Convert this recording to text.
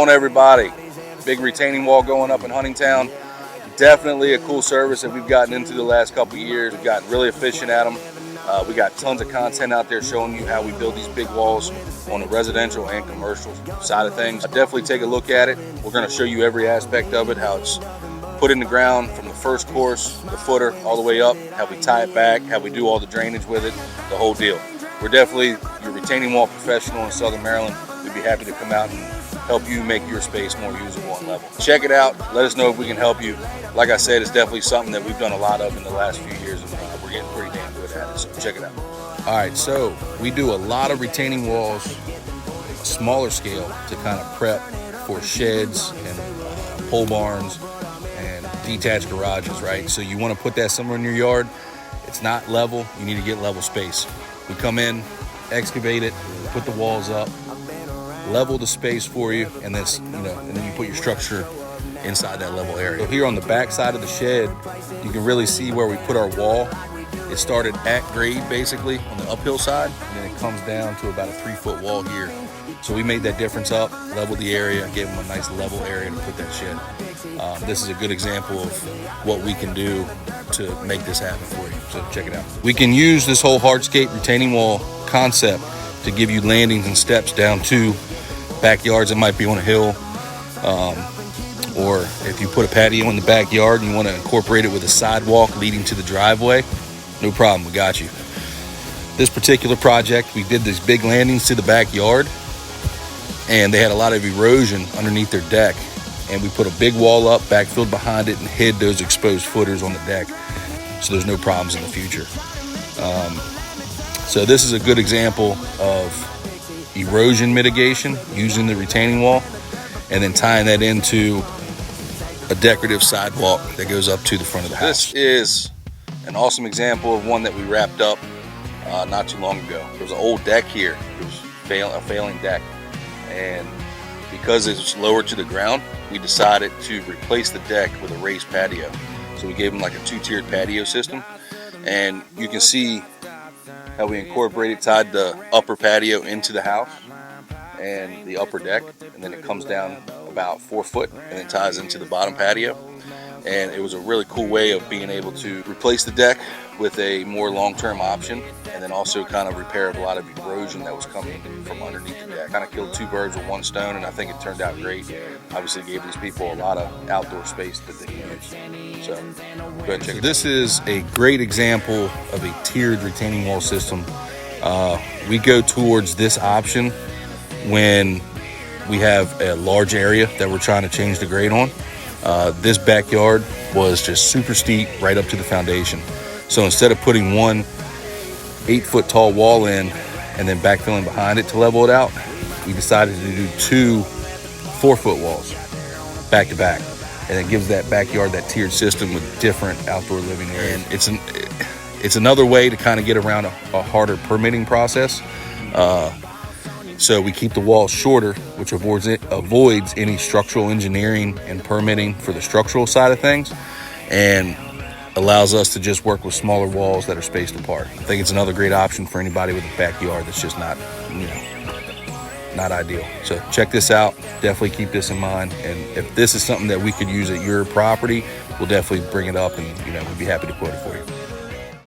on, everybody? Big retaining wall going up in Huntingtown. Definitely a cool service that we've gotten into the last couple of years. We've gotten really efficient at them. We got tons of content out there showing you how we build these big walls on the residential and commercial side of things. Definitely take a look at it. We're going to show you every aspect of it, how it's put in the ground from the first course, the footer, all the way up, how we tie it back, how we do all the drainage with it, the whole deal. We're definitely your retaining wall professional in Southern Maryland. We'd be happy to come out and help you make your space more usable and level. Check it out. Let us know if we can help you. Like I said, it's definitely something that we've done a lot of in the last few years, and we're getting pretty damn good at it, so check it out. All right, so we do a lot of retaining walls, smaller scale, to kind of prep for sheds and pole barns and detached garages, right? So you want to put that somewhere in your yard. It's not level. You need to get level space. We come in, excavate it, put the walls up, level the space for you, and then you put your structure inside that level area. So here on the back side of the shed, you can really see where we put our wall. It started at grade basically on the uphill side, and then it comes down to about a 3-foot wall here. So we made that difference up, leveled the area, gave them a nice level area to put that shed. This is a good example of what we can do to make this happen for you. So check it out. We can use this whole hardscape retaining wall concept to give you landings and steps down to backyards that might be on a hill, or if you put a patio in the backyard and you want to incorporate it with a sidewalk leading to the driveway, no problem, we got you. This particular project, we did these big landings to the backyard, and they had a lot of erosion underneath their deck, and we put a big wall up, backfilled behind it, and hid those exposed footers on the deck, so there's no problems in the future. So this is a good example of erosion mitigation using the retaining wall, and then tying that into a decorative sidewalk that goes up to the front of the house. This is an awesome example of one that we wrapped up not too long ago. There was an old deck here. It was a failing deck, and because it's lower to the ground, we decided to replace the deck with a raised patio. So we gave them like a 2-tiered patio system, and you can see how we tied the upper patio into the house and the upper deck, and then it comes down about 4 foot and then ties into the bottom patio. And it was a really cool way of being able to replace the deck with a more long-term option, and then also kind of repair a lot of erosion that was coming from underneath the deck. Kind of killed 2 birds with 1 stone, and I think it turned out great. Obviously gave these people a lot of outdoor space that they can use. So go ahead and check it out. This is a great example of a tiered retaining wall system. We go towards this option when we have a large area that we're trying to change the grade on. This backyard was just super steep right up to the foundation. So instead of putting one 8-foot tall wall in and then backfilling behind it to level it out, we decided to do 2 4-foot walls back to back. And it gives that backyard that tiered system with different outdoor living areas. And it's another way to kind of get around a harder permitting process. So we keep the walls shorter, which avoids any structural engineering and permitting for the structural side of things, and allows us to just work with smaller walls that are spaced apart. I think it's another great option for anybody with a backyard that's just not ideal. So check this out. Definitely keep this in mind. And if this is something that we could use at your property, we'll definitely bring it up, and we'd be happy to quote it for you.